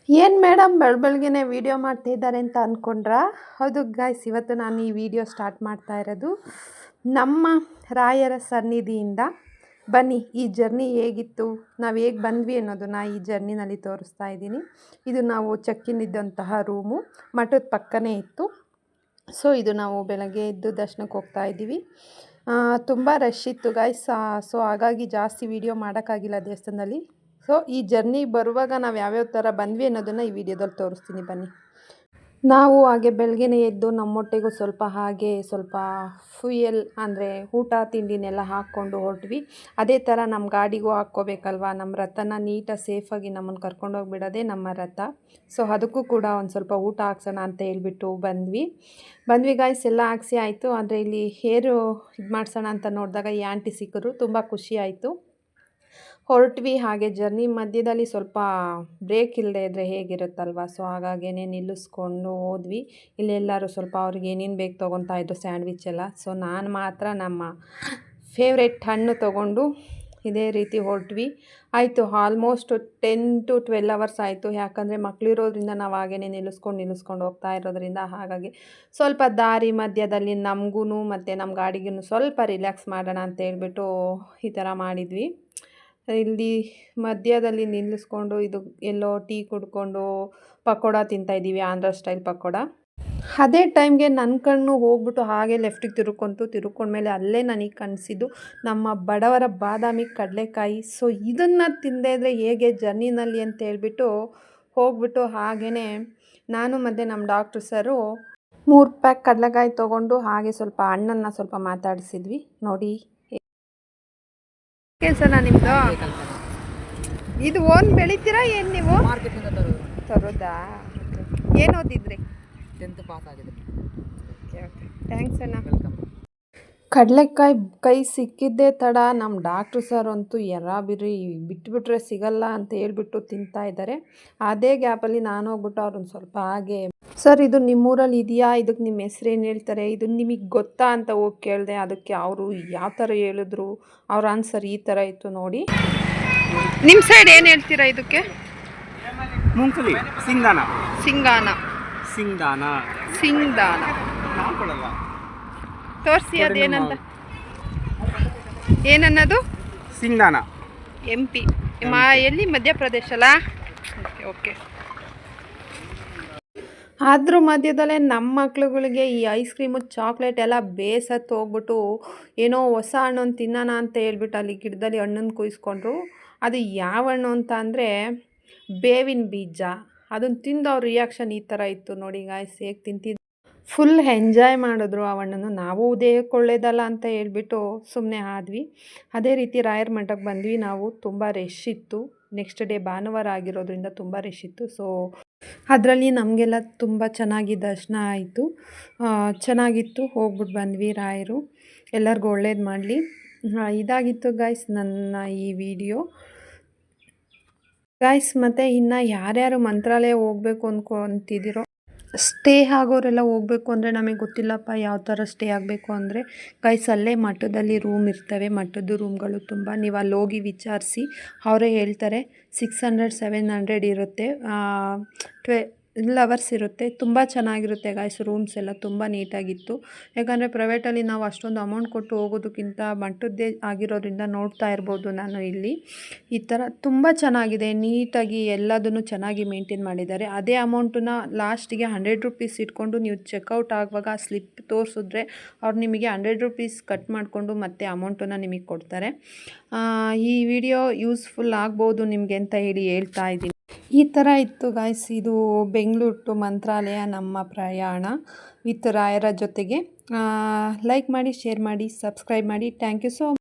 ಏನು ಮೇಡಮ್ ಬೆಳಗ್ಗೆನೆ ವೀಡಿಯೋ ಮಾಡ್ತಿದ್ದಾರೆ ಅಂತ ಅಂದ್ಕೊಂಡ್ರಾ? ಹೌದು ಗಾಯ್ಸ್, ಇವತ್ತು ನಾನು ಈ ವಿಡಿಯೋ ಸ್ಟಾರ್ಟ್ ಮಾಡ್ತಾ ಇರೋದು ನಮ್ಮ ರಾಯರ ಸನ್ನಿಧಿಯಿಂದ. ಬನ್ನಿ, ಈ ಜರ್ನಿ ಹೇಗಿತ್ತು, ನಾವು ಹೇಗೆ ಬಂದ್ವಿ ಅನ್ನೋದನ್ನು ಈ ಜರ್ನಿನಲ್ಲಿ ತೋರಿಸ್ತಾ ಇದ್ದೀನಿ. ಇದು ನಾವು ಚೆಕ್-ಇನ್ ಇದ್ದಂತಹ ರೂಮು, ಮಠದ ಪಕ್ಕನೇ ಇತ್ತು. ಸೊ ಇದು ನಾವು ಬೆಳಗ್ಗೆ ಎದ್ದು ದರ್ಶನಕ್ಕೆ ಹೋಗ್ತಾ ಇದ್ದೀವಿ. ತುಂಬ ರಶ್ ಇತ್ತು ಗಾಯ್ಸ್. ಸೊ ಹಾಗಾಗಿ ಜಾಸ್ತಿ ವೀಡಿಯೋ ಮಾಡೋಕ್ಕಾಗಿಲ್ಲ ದೇವಸ್ಥಾನದಲ್ಲಿ. ಸೊ ಈ ಜರ್ನಿ ಬರುವಾಗ ನಾವು ಯಾವ್ಯಾವ ಥರ ಬಂದ್ವಿ ಅನ್ನೋದನ್ನು ಈ ವಿಡಿಯೋದಲ್ಲಿ ತೋರಿಸ್ತೀನಿ ಬನ್ನಿ. ನಾವು ಹಾಗೆ ಬೆಳಗ್ಗೆನೇ ಎದ್ದು ನಮ್ಮೊಟ್ಟೆಗೂ ಸ್ವಲ್ಪ ಫ್ಯೂಯಲ್ ಅಂದರೆ ಊಟ ತಿಂಡಿನೆಲ್ಲ ಹಾಕ್ಕೊಂಡು ಹೊರಟ್ವಿ. ಅದೇ ಥರ ನಮ್ಮ ಗಾಡಿಗೂ ಹಾಕ್ಕೋಬೇಕಲ್ವ, ನಮ್ಮ ರಥನ ನೀಟಾಗಿ ಸೇಫಾಗಿ ನಮ್ಮನ್ನು ಕರ್ಕೊಂಡೋಗಿಬಿಡೋದೇ ನಮ್ಮ ರಥ. ಸೊ ಅದಕ್ಕೂ ಕೂಡ ಒಂದು ಸ್ವಲ್ಪ ಊಟ ಹಾಕ್ಸೋಣ ಅಂತ ಹೇಳ್ಬಿಟ್ಟು ಬಂದ್ವಿ ಗಾಯ್ಸ್. ಎಲ್ಲ ಹಾಕ್ಸಿ ಆಯಿತು. ಆದರೆ ಇಲ್ಲಿ ಹೇರು ಇದು ಮಾಡಿಸೋಣ ಅಂತ ನೋಡಿದಾಗ ಈ ಆಂಟಿ ಸಿಕ್ಕರು, ತುಂಬ ಖುಷಿ ಆಯಿತು. ಹೊರಟ್ವಿ. ಹಾಗೆ ಜರ್ನಿ ಮಧ್ಯದಲ್ಲಿ ಸ್ವಲ್ಪ ಬ್ರೇಕ್ ಇಲ್ಲದೆ ಇದ್ದರೆ ಹೇಗಿರುತ್ತಲ್ವ, ಸೊ ಹಾಗಾಗೇ ನಿಲ್ಲಿಸ್ಕೊಂಡು ಹೋದ್ವಿ. ಇಲ್ಲೆಲ್ಲರೂ ಸ್ವಲ್ಪ ಅವ್ರಿಗೆ ಏನೇನು ಬೇಕು ತೊಗೊತಾ ಇದ್ರು, ಸ್ಯಾಂಡ್ವಿಚ್ ಎಲ್ಲ. ಸೊ ನಾನು ಮಾತ್ರ ನಮ್ಮ ಫೇವ್ರೆಟ್ ಹಣ್ಣು ತೊಗೊಂಡು ಇದೇ ರೀತಿ ಹೊರಟ್ವಿ. ಆಯಿತು, ಆಲ್ಮೋಸ್ಟ್ 10 to 12 ಅವರ್ಸ್ ಆಯಿತು. ಯಾಕಂದರೆ ಮಕ್ಕಳಿರೋದ್ರಿಂದ ನಾವು ಹಾಗೇ ನಿಲ್ಲಿಸ್ಕೊಂಡು ಹೋಗ್ತಾ ಇರೋದ್ರಿಂದ, ಹಾಗಾಗಿ ಸ್ವಲ್ಪ ದಾರಿ ಮಧ್ಯದಲ್ಲಿ ನಮಗೂ ಮತ್ತು ನಮ್ಮ ಗಾಡಿಗೂ ಸ್ವಲ್ಪ ರಿಲ್ಯಾಕ್ಸ್ ಮಾಡೋಣ ಅಂತ ಹೇಳ್ಬಿಟ್ಟು ಈ ಥರ ಮಾಡಿದ್ವಿ. ಇಲ್ಲಿ ಮಧ್ಯದಲ್ಲಿ ನಿಲ್ಲಿಸ್ಕೊಂಡು ಇದು ಎಲ್ಲೋ ಟೀ ಕುಡ್ಕೊಂಡು ಪಕೋಡ ತಿಂತಾಯಿದ್ದೀವಿ, ಆಂಧ್ರ ಸ್ಟೈಲ್ ಪಕೋಡ. ಅದೇ ಟೈಮ್ಗೆ ನನ್ನ ಕಣ್ಣು ಹೋಗ್ಬಿಟ್ಟು ಹಾಗೆ ಲೆಫ್ಟಿಗೆ ತಿರುಕೊಂಡ್ಮೇಲೆ ಅಲ್ಲೇ ನನಗೆ ಕಾಣಿಸಿದ್ದು ನಮ್ಮ ಬಡವರ ಬಾದಾಮಿ ಕಡಲೆಕಾಯಿ. ಸೊ ಇದನ್ನು ತಿಂದೇ ಇದ್ದರೆ ಹೇಗೆ ಜರ್ನಿನಲ್ಲಿ ಅಂತ ಹೇಳ್ಬಿಟ್ಟು ಹೋಗ್ಬಿಟ್ಟು ಹಾಗೇ ನಾನು ಮತ್ತು ನಮ್ಮ ಡಾಕ್ಟ್ರು ಸರು 3 ಪ್ಯಾಕ್ ಕಡಲೆಕಾಯಿ ತೊಗೊಂಡು ಹಾಗೆ ಸ್ವಲ್ಪ ಹಣ್ಣನ್ನು ಸ್ವಲ್ಪ ಮಾತಾಡಿಸಿದ್ವಿ. ನೋಡಿ ಕೆಲಸನ ನಿಮ್ಮದು. ಇದು ಓನ್ ಬೆಳಿತೀರಾ ಏನು ನೀವು? ತರೋದಾ? ಏನು ಓದಿದ್ರಿ? 10th ಪಾಸ್ ಆಗಿದೆ. ಓಕೆ, ಥ್ಯಾಂಕ್ಸ್ ಅಣ್ಣ. ಕಡಲೆಕಾಯಿ ಕೈ ಸಿಕ್ಕಿದ್ದೇ ತಡ ನಮ್ಮ ಡಾಕ್ಟ್ರು ಸರ್ ಅಂತೂ ಬಿರಿ ಬಿಟ್ಬಿಟ್ರೆ ಸಿಗಲ್ಲ ಅಂತ ಹೇಳ್ಬಿಟ್ಟು ತಿಂತಾ ಇದ್ದಾರೆ. ಅದೇ ಗ್ಯಾಪಲ್ಲಿ ನಾನು ಹೋಗ್ಬಿಟ್ಟು ಅವ್ರನ್ನ ಸ್ವಲ್ಪ ಹಾಗೆ, ಸರ್ ಇದು ನಿಮ್ಮೂರಲ್ಲಿ ಇದೆಯಾ, ಇದಕ್ಕೆ ನಿಮ್ಮ ಹೆಸ್ರೇನು ಹೇಳ್ತಾರೆ, ಇದು ನಿಮಗೆ ಗೊತ್ತಾ ಅಂತ ಹೋಗಿ ಕೇಳಿದೆ. ಅದಕ್ಕೆ ಅವರು ಯಾವ ಥರ ಹೇಳಿದ್ರು, ಅವ್ರ ಆನ್ಸರ್ ಈ ಥರ ಇತ್ತು ನೋಡಿ. ನಿಮ್ಮ ಸೈಡ್ ಏನು ಹೇಳ್ತೀರಾ ಇದಕ್ಕೆ? ಮುಂಗ್ಫಲಿ, ಸಿಂಗಾನ. ತೋರಿಸಿ ಅದೇನಂತ, ಏನನ್ನದು? ಸಿಂಗಾನ MP ಎಲ್ಲಿ? ಮಧ್ಯಪ್ರದೇಶ ಅಲ್ಲ? ಓಕೆ. ಅದ್ರ ಮಧ್ಯದಲ್ಲೇ ನಮ್ಮ ಮಕ್ಳುಗಳಿಗೆ ಈ ಐಸ್ ಕ್ರೀಮು ಚಾಕ್ಲೇಟ್ ಎಲ್ಲ ಬೇಸತ್ತು ಹೋಗ್ಬಿಟ್ಟು ಏನೋ ಹೊಸ ಹಣ್ಣನ್ನು ತಿನ್ನೋಣ ಅಂತ ಹೇಳ್ಬಿಟ್ಟು ಅಲ್ಲಿ ಗಿಡದಲ್ಲಿ ಹಣ್ಣನ್ನು ಕುಯ್ಸ್ಕೊಂಡ್ರು. ಅದು ಯಾವ ಹಣ್ಣು ಅಂತ ಅಂದರೆ ಬೇವಿನ ಬೀಜ. ಅದನ್ನು ತಿಂದು ಅವ್ರ ರಿಯಾಕ್ಷನ್ ಈ ಥರ ಇತ್ತು ನೋಡಿ ಗಾಯ್ಸ್. ಹೇಗೆ ತಿಂತಿದ್ದು, ಫುಲ್ ಎಂಜಾಯ್ ಮಾಡಿದ್ರು ಆ ಹಣ್ಣನ್ನು. ನಾವು ದೇಹಕ್ಕೆ ಒಳ್ಳೇದಲ್ಲ ಅಂತ ಹೇಳ್ಬಿಟ್ಟು ಸುಮ್ಮನೆ ಆದ್ವಿ. ಅದೇ ರೀತಿ ರಾಯರ ಮಠಕ್ಕೆ ಬಂದ್ವಿ ನಾವು. ತುಂಬ ರಶ್ ಇತ್ತು. ನೆಕ್ಸ್ಟ್ ಡೇ ಭಾನುವಾರ ಆಗಿರೋದ್ರಿಂದ ತುಂಬ ರಶ್ ಇತ್ತು. ಸೊ ಅದರಲ್ಲಿ ನಮಗೆಲ್ಲ ತುಂಬ ಚೆನ್ನಾಗಿ ದರ್ಶನ ಆಯಿತು, ಚೆನ್ನಾಗಿತ್ತು. ಹೋಗ್ಬಿಟ್ಟು ಬಂದ್ವಿ. ರಾಯರು ಎಲ್ಲರಿಗೂ ಒಳ್ಳೇದು ಮಾಡಲಿ. ಇದಾಗಿತ್ತು ಗಾಯ್ಸ್ ನನ್ನ ಈ ವಿಡಿಯೋ ಗಾಯ್ಸ್. ಮತ್ತು ಇನ್ನು ಯಾರ್ಯಾರು ಮಂತ್ರಾಲಯ ಹೋಗಬೇಕು ಅಂದ್ಕೊತಿದ್ದೀರೋ, ಸ್ಟೇ ಆಗೋರೆಲ್ಲ ಹೋಗಬೇಕು ಅಂದರೆ, ನಮಗೆ ಗೊತ್ತಿಲ್ಲಪ್ಪ ಯಾವ ಥರ ಸ್ಟೇ ಆಗಬೇಕು ಅಂದರೆ ಗೈಸ್, ಅಲ್ಲೇ ಮಠದಲ್ಲಿ ರೂಮ್ ಇರ್ತವೆ. ಮಠದ್ದು ರೂಮ್ಗಳು ತುಂಬ, ನೀವು ಅಲ್ಲಿ ಹೋಗಿ ವಿಚಾರಿಸಿ, ಅವರೇ ಹೇಳ್ತಾರೆ. 600-700 ಇರುತ್ತೆ. 12 ಅವರ್ಸ್ ಇರುತ್ತೆ. ತುಂಬ ಚೆನ್ನಾಗಿರುತ್ತೆ ಗಾಯ್ಸ್. ರೂಮ್ಸ್ ಎಲ್ಲ ತುಂಬ ನೀಟಾಗಿತ್ತು. ಯಾಕಂದರೆ ಪ್ರೈವೇಟಲ್ಲಿ ನಾವು ಅಷ್ಟೊಂದು ಅಮೌಂಟ್ ಕೊಟ್ಟು ಹೋಗೋದಕ್ಕಿಂತ ಮಠದ್ದೇ ಆಗಿರೋದ್ರಿಂದ ನೋಡ್ತಾ ಇರ್ಬೋದು ನಾನು ಇಲ್ಲಿ. ಈ ಥರ ತುಂಬ ಚೆನ್ನಾಗಿದೆ, ನೀಟಾಗಿ ಎಲ್ಲದನ್ನು ಚೆನ್ನಾಗಿ ಮೇಂಟೈನ್ ಮಾಡಿದ್ದಾರೆ. ಅದೇ ಅಮೌಂಟನ್ನ ಲಾಸ್ಟಿಗೆ 100 ರೂಪೀಸ್ ಇಟ್ಕೊಂಡು ನೀವು ಚೆಕ್ಔಟ್ ಆಗುವಾಗ ಸ್ಲಿಪ್ ತೋರಿಸಿದ್ರೆ ಅವ್ರು ನಿಮಗೆ 100 ರೂಪೀಸ್ ಕಟ್ ಮಾಡಿಕೊಂಡು ಮತ್ತೆ ಅಮೌಂಟನ್ನು ನಿಮಗೆ ಕೊಡ್ತಾರೆ. ಈ ವಿಡಿಯೋ ಯೂಸ್ಫುಲ್ ಆಗ್ಬೋದು ನಿಮಗೆ ಅಂತ ಹೇಳ್ತಾ ಇದ್ದೀನಿ. ಈ ಥರ ಇತ್ತು ಗಾಯ್ಸ್. ಇದು ಬೆಂಗಳೂರು ಟು ಮಂತ್ರಾಲಯ ನಮ್ಮ ಪ್ರಯಾಣ ವಿತ್ ರಾಯರ ಜೊತೆಗೆ. ಲೈಕ್ ಮಾಡಿ, ಶೇರ್ ಮಾಡಿ, ಸಬ್ಸ್ಕ್ರೈಬ್ ಮಾಡಿ. Thank you so much.